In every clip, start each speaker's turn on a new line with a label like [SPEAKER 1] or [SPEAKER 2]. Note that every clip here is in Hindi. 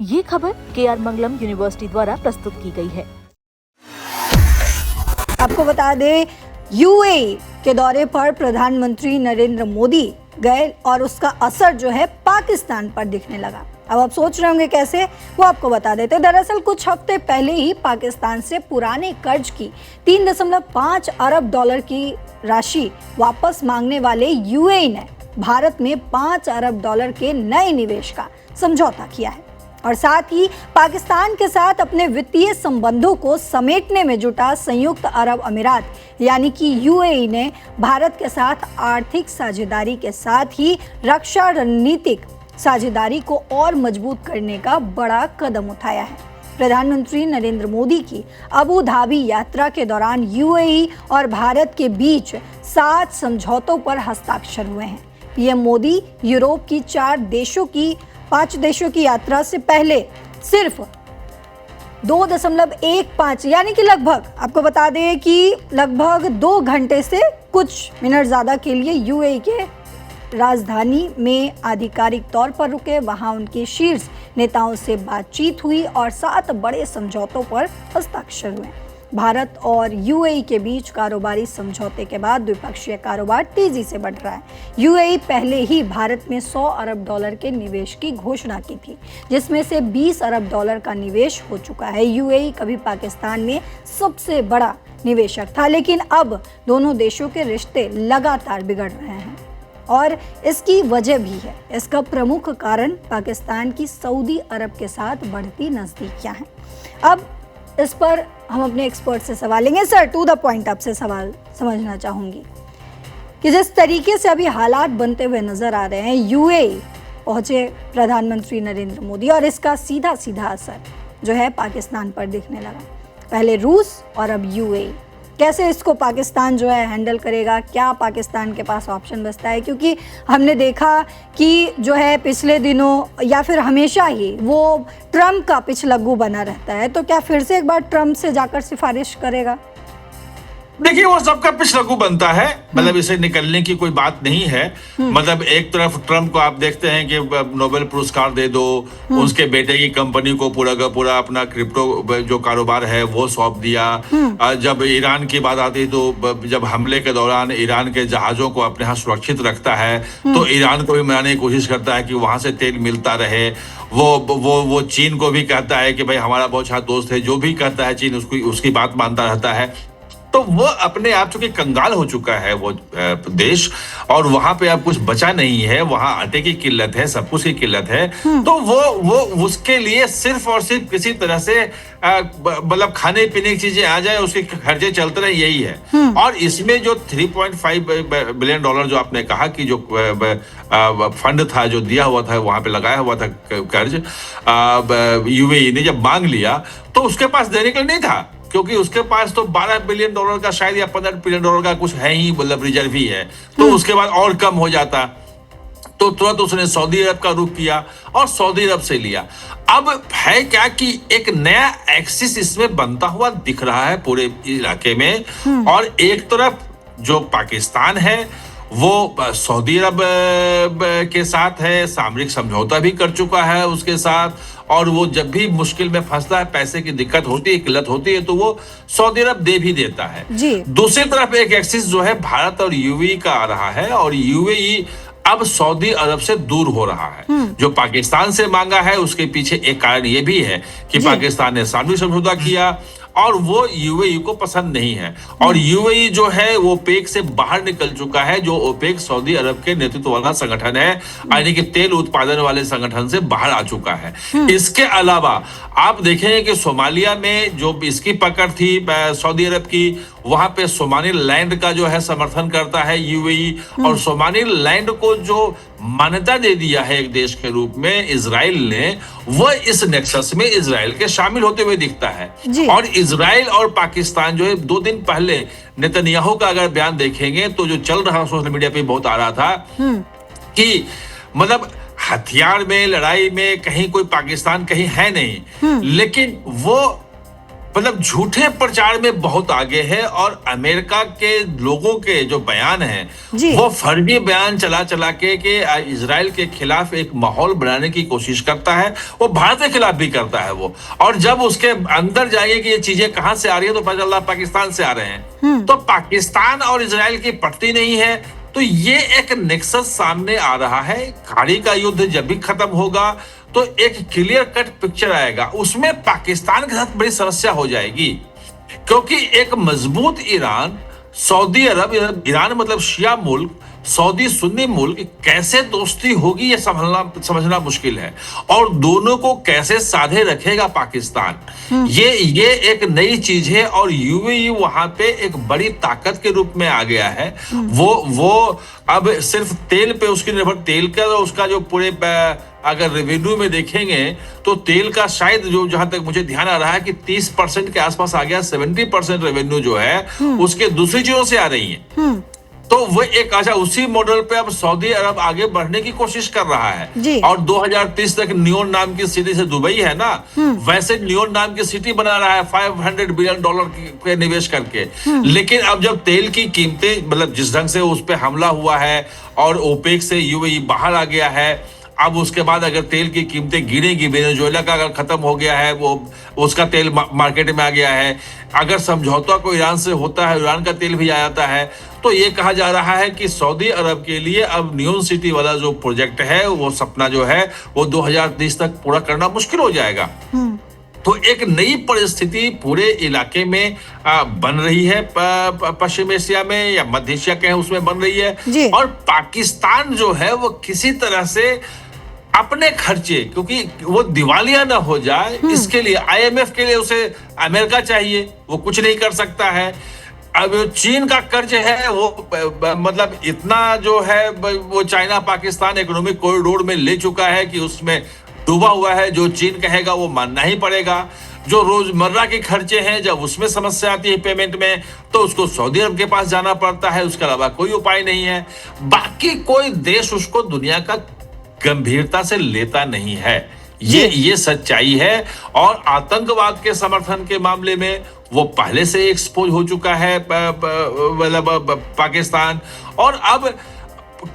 [SPEAKER 1] ये खबर KR मंगलम यूनिवर्सिटी द्वारा प्रस्तुत की गई है।
[SPEAKER 2] आपको बता दें, यूएई के दौरे पर प्रधानमंत्री नरेंद्र मोदी गए और उसका असर जो है पाकिस्तान पर दिखने लगा। अब आप सोच रहे होंगे कैसे, वो आपको बता देते। दरअसल कुछ हफ्ते पहले ही पाकिस्तान से पुराने कर्ज की 3.5 अरब डॉलर की राशि वापस मांगने वाले यूएई ने भारत में 5 अरब डॉलर के नए निवेश का समझौता किया है और साथ ही पाकिस्तान के साथ अपने वित्तीय संबंधों को समेटने में जुटा संयुक्त अरब अमीरात यानी कि यूएई ने भारत के साथ आर्थिक साझेदारी के साथ ही रक्षा रणनीतिक साझेदारी को और मजबूत करने का बड़ा कदम उठाया है। प्रधानमंत्री नरेंद्र मोदी की अबू धाबी यात्रा के दौरान यूएई और भारत के बीच 7 समझौतों पर हस्ताक्षर हुए हैं। पीएम मोदी यूरोप की 5 देशों की यात्रा से पहले सिर्फ 2.15 यानी कि लगभग, आपको बता दें कि लगभग 2 घंटे से कुछ मिनट ज्यादा के लिए यूएई के राजधानी में आधिकारिक तौर पर रुके। वहां उनके शीर्ष नेताओं से बातचीत हुई और 7 बड़े समझौतों पर हस्ताक्षर हुए। भारत और यूएई के बीच कारोबारी समझौते के बाद द्विपक्षीय कारोबार तेजी से बढ़ रहा है। यूएई पहले ही भारत में 100 अरब डॉलर के निवेश की घोषणा की थी, जिसमें से 20 अरब डॉलर का निवेश हो चुका है। यूएई कभी पाकिस्तान में सबसे बड़ा निवेशक था, लेकिन अब दोनों देशों के रिश्ते लगातार बिगड़ रहे हैं और इसकी वजह भी है। इसका प्रमुख कारण पाकिस्तान की सऊदी अरब के साथ बढ़ती नजदीकियां हैं। अब इस पर हम अपने एक्सपर्ट से सवाल लेंगे। सर, टू द पॉइंट आपसे सवाल समझना चाहूंगी कि जिस तरीके से अभी हालात बनते हुए नजर आ रहे हैं, यूएई पहुंचे प्रधानमंत्री नरेंद्र मोदी और इसका सीधा सीधा असर जो है पाकिस्तान पर दिखने लगा। पहले रूस और अब यूएई। कैसे इसको पाकिस्तान जो है हैंडल करेगा? क्या पाकिस्तान के पास ऑप्शन बचता है? क्योंकि हमने देखा कि जो है पिछले दिनों या फिर हमेशा ही वो ट्रम्प का पिछलग्गू बना रहता है, तो क्या फिर से एक बार ट्रम्प से जाकर सिफारिश करेगा?
[SPEAKER 3] देखिए, वो सबका पिछलग्गू बनता है, मतलब इसे निकलने की कोई बात नहीं है। मतलब एक तरफ ट्रम्प को आप देखते हैं कि नोबेल पुरस्कार दे दो, उसके बेटे की कंपनी को पूरा का पूरा अपना क्रिप्टो जो कारोबार है वो सौंप दिया। जब ईरान की बात आती तो जब हमले के दौरान ईरान के जहाजों को अपने यहाँ सुरक्षित रखता है तो ईरान को भी मनाने की कोशिश करता है कि वहां से तेल मिलता रहे। वो चीन को भी कहता है कि भाई हमारा बहुत अच्छा दोस्त है, जो भी कहता है चीन उसकी बात मानता रहता है। तो वो अपने आप चूंकि कंगाल हो चुका है वो देश, और वहां पे अब कुछ बचा नहीं है, वहां आटे की किल्लत है, सब कुछ की किल्लत है। तो वो उसके लिए सिर्फ और सिर्फ किसी तरह से मतलब खाने पीने की चीजें आ जाए, उसके खर्चे चलते रहे, यही है। और इसमें जो 3.5 बिलियन डॉलर जो आपने कहा कि जो फंड था जो दिया हुआ था, वहां पे लगाया हुआ था कर्ज, यूएई ने जब मांग लिया तो उसके पास देने के लिए नहीं था, क्योंकि उसके पास तो 12 बिलियन डॉलर का शायद या 15 बिलियन डॉलर का कुछ है ही, मतलब रिजर्व ही है। तो उसके बाद और कम हो जाता तो तुरंत उसने सऊदी अरब का रुख किया और सऊदी अरब से लिया। अब है क्या कि एक नया एक्सिस इसमें बनता हुआ दिख रहा है पूरे इलाके में। और एक तरफ जो पाकिस्तान है वो सऊदी अरब के साथ है, सामरिक समझौता भी कर चुका है उसके साथ, और वो जब भी मुश्किल में फंसता है, पैसे की दिक्कत होती है, किल्लत होती है, तो वो सऊदी अरब दे भी देता है जी। दूसरी तरफ एक एक्सिस जो है भारत और यूएई का आ रहा है, और यूएई अब सऊदी अरब से दूर हो रहा है। जो पाकिस्तान से मांगा है उसके पीछे एक कारण ये भी है कि पाकिस्तान ने सामरिक समझौता किया और वो यूएई को पसंद नहीं है, और यूएई जो है वो ओपेक से बाहर निकल चुका है, जो ओपेक सऊदी अरब के नेतृत्व वाला संगठन है, यानी कि तेल उत्पादन वाले संगठन से बाहर आ चुका है। इसके अलावा आप देखेंगे कि सोमालिया में जो इसकी पकड़ थी सऊदी अरब की, वहां पे सोमाली लैंड का जो है समर्थन करता है यूएई, और सोमाली लैंड को जो मान्यता दे दिया है एक देश के रूप में इजराइल ने, वह इस नेक्सस में इजराइल के शामिल होते हुए दिखता है। और इजराइल और पाकिस्तान जो है, 2 दिन पहले नेतन्याहू का अगर बयान देखेंगे तो जो चल रहा सोशल मीडिया पे बहुत आ रहा था कि मतलब हथियार में, लड़ाई में कहीं कोई पाकिस्तान कहीं है नहीं, लेकिन वो मतलब झूठे प्रचार में बहुत आगे है और अमेरिका के लोगों के जो बयान हैं
[SPEAKER 2] जी।
[SPEAKER 3] वो फर्जी बयान चला चला के इजराइल के खिलाफ एक माहौल बनाने की कोशिश करता है। वो भारत के खिलाफ भी करता है वो, और जब उसके अंदर जाएंगे कि ये चीजें कहां से आ रही है तो पता चल रहा पाकिस्तान से आ रहे हैं। तो पाकिस्तान और इजराइल की पटती नहीं है, तो ये एक नेक्सस सामने आ रहा है। खाड़ी का युद्ध जब भी खत्म होगा तो एक क्लियर कट पिक्चर आएगा, उसमें पाकिस्तान के साथ बड़ी समस्या हो जाएगी, क्योंकि एक मजबूत ईरान, सऊदी अरब, ईरान मतलब शिया मुल्क, सऊदी सुन्नी मुल्क, कैसे दोस्ती होगी ये समझना मुश्किल है, और दोनों को कैसे साधे रखेगा पाकिस्तान, ये एक नई चीज है। और यूएई वहां पे एक बड़ी ताकत के रूप में आ गया है। वो अब सिर्फ तेल पे उसकी निर्भर, तेल का उसका जो पूरे अगर रेवेन्यू में देखेंगे तो तेल का शायद जो जहां तक मुझे ध्यान आ रहा है कि 30% के आसपास आ गया। 70% रेवेन्यू जो है उसके दूसरी चीजों से आ रही है। तो वो एक अच्छा उसी मॉडल पे अब सऊदी अरब आगे बढ़ने की कोशिश कर रहा है, और 2030 तक नियोन नाम की सिटी से दुबई है ना, वैसे नियोन नाम की सिटी बना रहा है $500 बिलियन के निवेश करके। लेकिन अब जब तेल की कीमतें, मतलब जिस ढंग से उस पर हमला हुआ है और ओपेक से यूएई बाहर आ गया है, अब उसके बाद अगर तेल की कीमतें गिरेंगी, वेनेजुएला का अगर खत्म हो गया है, वो उसका तेल मार्केट में आ गया है, अगर समझौता को ईरान से होता है, ईरान का तेल भी आ जाता है, तो ये कहा जा रहा है कि सऊदी अरब के लिए अब नियोन सिटी वाला जो प्रोजेक्ट है, वो सपना जो है वो 2030 तक पूरा करना मुश्किल हो जाएगा। तो एक नई परिस्थिति पूरे इलाके में बन रही है, पश्चिम एशिया में या मध्य एशिया कहें उसमें बन रही है। और पाकिस्तान जो है वो किसी तरह से अपने खर्चे, क्योंकि वो दिवालिया ना हो जाए, इसके लिए आईएमएफ के लिए उसे अमेरिका चाहिए, वो कुछ नहीं कर सकता है। अब चीन का कर्ज है वो मतलब इतना जो है वो चाइना पाकिस्तान इकोनॉमिक कॉरिडोर में ले चुका है कि उसमें डूबा हुआ है। जो चीन कहेगा वो मानना ही पड़ेगा। जो रोजमर्रा के खर्चे हैं, जब उसमें समस्या आती है पेमेंट में, तो उसको सऊदी अरब के पास जाना पड़ता है, उसके अलावा कोई उपाय नहीं है। बाकी कोई देश उसको दुनिया का गंभीरता से लेता नहीं है, ये सच्चाई है। और आतंकवाद के समर्थन के मामले में वो पहले से एक्सपोज हो चुका है मतलब पाकिस्तान, और अब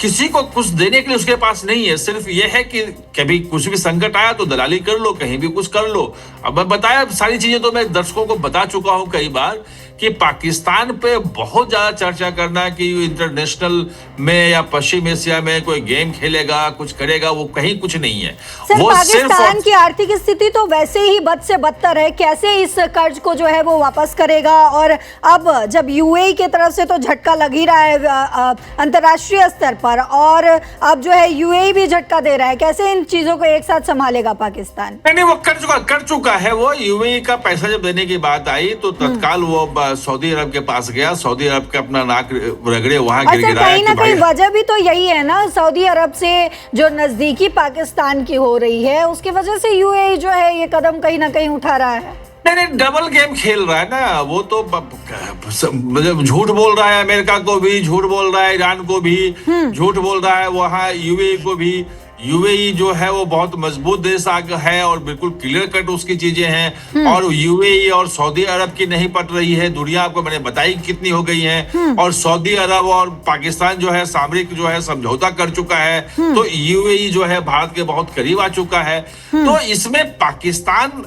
[SPEAKER 3] किसी को कुछ देने के लिए उसके पास नहीं है। सिर्फ ये है कि कभी कुछ भी संकट आया तो दलाली कर लो, कहीं भी कुछ कर लो। अब मैं बताया सारी चीजें तो मैं दर्शकों को बता चुका हूं कई बार कि पाकिस्तान पे बहुत ज्यादा चर्चा करना कि इंटरनेशनल में या पश्चिम एशिया में कोई गेम खेलेगा, कुछ करेगा, वो कहीं कुछ नहीं है।
[SPEAKER 2] सर,
[SPEAKER 3] वो
[SPEAKER 2] पाकिस्तान की आर्थिक स्थिति तो वैसे ही बद से बदतर है, कैसे इस कर्ज को जो है वो वापस करेगा? और अब जब यूएई की तरफ से तो झटका लग ही रहा है अंतर्राष्ट्रीय स्तर पर, और अब जो है यूएई भी झटका दे रहा है, कैसे इन चीजों को एक साथ संभालेगा पाकिस्तान?
[SPEAKER 3] नहीं, वो कर चुका है। वो यूएई का पैसा जब देने की बात आई तो तत्काल वो सऊदी अरब के पास गया, सऊदी अरब के अपना नाक रगड़े वहां गिड़गिड़ाया।
[SPEAKER 2] कहीं ना कहीं वजह भी तो यही है ना, सऊदी अरब से जो नजदीकी पाकिस्तान की हो रही है, उसकी वजह से यूएई जो है ये कदम कहीं ना कहीं उठा रहा है।
[SPEAKER 3] नहीं, डबल गेम खेल रहा है ना वो तो, मतलब झूठ बोल रहा है, अमेरिका को भी झूठ बोल रहा है, ईरान को भी झूठ बोल रहा है, वहां यूएई को भी। यूएई जो है वो बहुत मजबूत देश है और बिल्कुल क्लियर कट उसकी चीजें हैं, और यूएई और सऊदी अरब की नहीं पट रही है। दुनिया आपको मैंने बताई कितनी हो गई है, और सऊदी अरब और पाकिस्तान जो है सामरिक जो है समझौता कर चुका है, तो यूएई जो है भारत के बहुत करीब आ चुका है। तो इसमें पाकिस्तान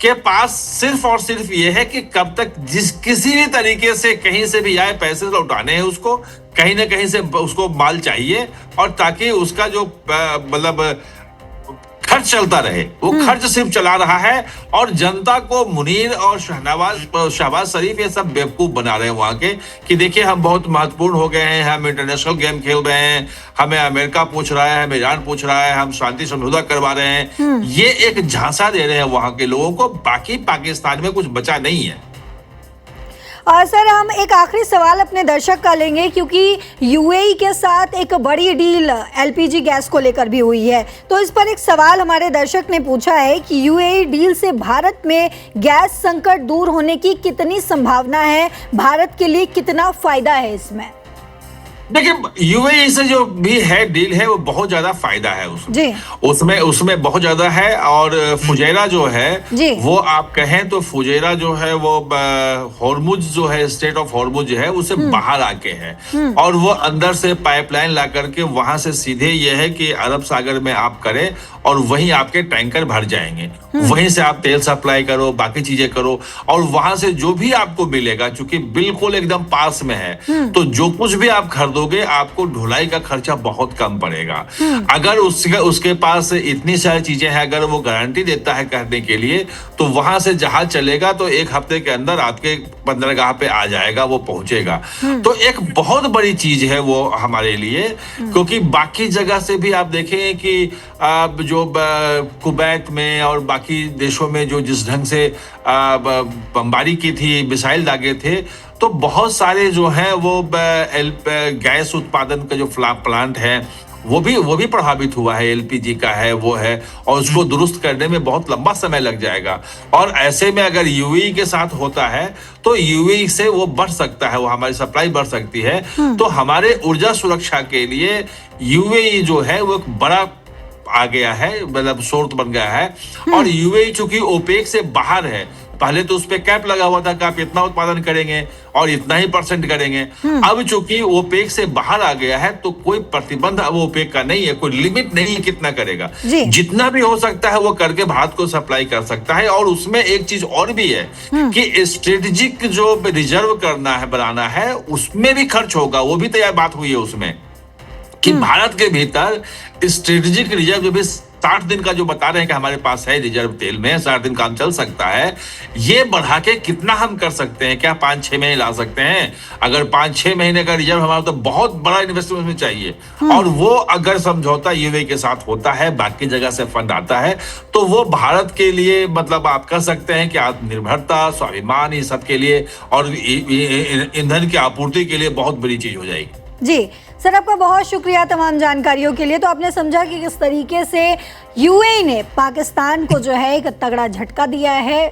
[SPEAKER 3] के पास सिर्फ और सिर्फ ये है कि कब तक किसी भी तरीके से कहीं से भी आए पैसे लौटाने हैं उसको, कहीं ना कहीं से उसको माल चाहिए, और ताकि उसका जो मतलब खर्च चलता रहे, वो खर्च सिर्फ चला रहा है। और जनता को मुनीर और शहबाज शरीफ ये सब बेवकूफ बना रहे हैं वहां के, कि देखिए हम बहुत महत्वपूर्ण हो गए हैं, हम इंटरनेशनल गेम खेल रहे हैं, हमें अमेरिका पूछ रहा है, हमें ईरान पूछ रहा है, हम शांति समझौता करवा रहे हैं। ये एक झांसा दे रहे हैं वहां के लोगों को, बाकी पाकिस्तान में कुछ बचा नहीं है।
[SPEAKER 2] सर, हम एक आखिरी सवाल अपने दर्शक का लेंगे, क्योंकि यूएई के साथ एक बड़ी डील एलपीजी गैस को लेकर भी हुई है। तो इस पर एक सवाल हमारे दर्शक ने पूछा है कि यूएई डील से भारत में गैस संकट दूर होने की कितनी संभावना है, भारत के लिए कितना फायदा है इसमें?
[SPEAKER 3] देखिए, यूएई से जो भी है डील है, वो बहुत ज्यादा फायदा है
[SPEAKER 2] जी।
[SPEAKER 3] उसमें बहुत ज्यादा है। और फुजैरा जो है
[SPEAKER 2] जी।
[SPEAKER 3] वो आप कहें तो फुजैरा जो है वो हॉर्मुज जो है, स्टेट ऑफ हॉर्मुज है, उसे बाहर आके है और वो अंदर से पाइपलाइन ला करके वहां से सीधे ये है कि अरब सागर में आप करें और वहीं आपके टैंकर भर जाएंगे, वहीं से आप तेल सप्लाई करो, बाकी चीजें करो और वहां से जो भी आपको मिलेगा, चूंकि बिल्कुल एकदम पास में है, तो जो कुछ भी आप खरीदोगे आपको ढुलाई का खर्चा बहुत कम पड़ेगा। अगर उसके पास इतनी सारी चीजें हैं, अगर वो गारंटी देता है करने के लिए, तो वहां से जहाज चलेगा तो एक हफ्ते के अंदर आपके बंदरगाह पे आ जाएगा, वो पहुंचेगा। तो एक बहुत बड़ी चीज है वो हमारे लिए, क्योंकि बाकी जगह से भी आप देखें कि जो कुवैत में और बाकी देशों में जो जिस ढंग से बमबारी की थी, मिसाइल दागे थे, तो बहुत सारे जो हैं वो गैस उत्पादन का जो प्लांट है वो भी प्रभावित हुआ है। एलपीजी का है, वो है, और उसको दुरुस्त करने में बहुत लंबा समय लग जाएगा। और ऐसे में अगर यूएई के साथ होता है तो यूएई से वो बढ़ सकता है, वो हमारी सप्लाई बढ़ सकती है। तो हमारे ऊर्जा सुरक्षा के लिए यूएई जो है वो एक बड़ा आ गया है, मतलब सोर्स बन गया है। और यूएई चूंकि ओपेक से बाहर है, पहले तो उस पे कैप लगा हुआ था कि आप इतना उत्पादन करेंगे और इतना ही % करेंगे। अब चूंकि ओपेक से बाहर आ गया है तो कोई प्रतिबंध अब ओपेक का नहीं है, कोई लिमिट नहीं है कितना करेगा। जितना भी हो सकता है वो करके भारत को सप्लाई कर सकता है। और उसमें एक चीज और भी है कि स्ट्रेटेजिक जो रिजर्व करना है, बनाना है, उसमें भी खर्च होगा। वो भी तैयार बात हुई है उसमें कि भारत के भीतर स्ट्रेटेजिक रिजर्व जो भी 60 दिन का जो बता रहे हैं कि हमारे पास है रिजर्व तेल में, 60 दिन काम चल सकता है, ये बढ़ा के कितना हम कर सकते हैं? क्या 5-6 महीने ला सकते हैं? अगर 5-6 महीने का रिजर्व हमारा, तो बहुत बड़ा इन्वेस्टमेंट में चाहिए। और वो अगर समझौता यूएई के साथ होता है, बाकी जगह से फंड आता है, तो वो भारत के लिए, मतलब आप कह सकते हैं कि आत्मनिर्भरता, स्वाभिमान, ये सब के लिए और ईंधन की आपूर्ति के लिए बहुत बड़ी चीज हो जाएगी।
[SPEAKER 2] जी सर, आपका बहुत शुक्रिया तमाम जानकारियों के लिए। तो आपने समझा कि किस तरीके से यूएई ने पाकिस्तान को जो है एक तगड़ा झटका दिया है।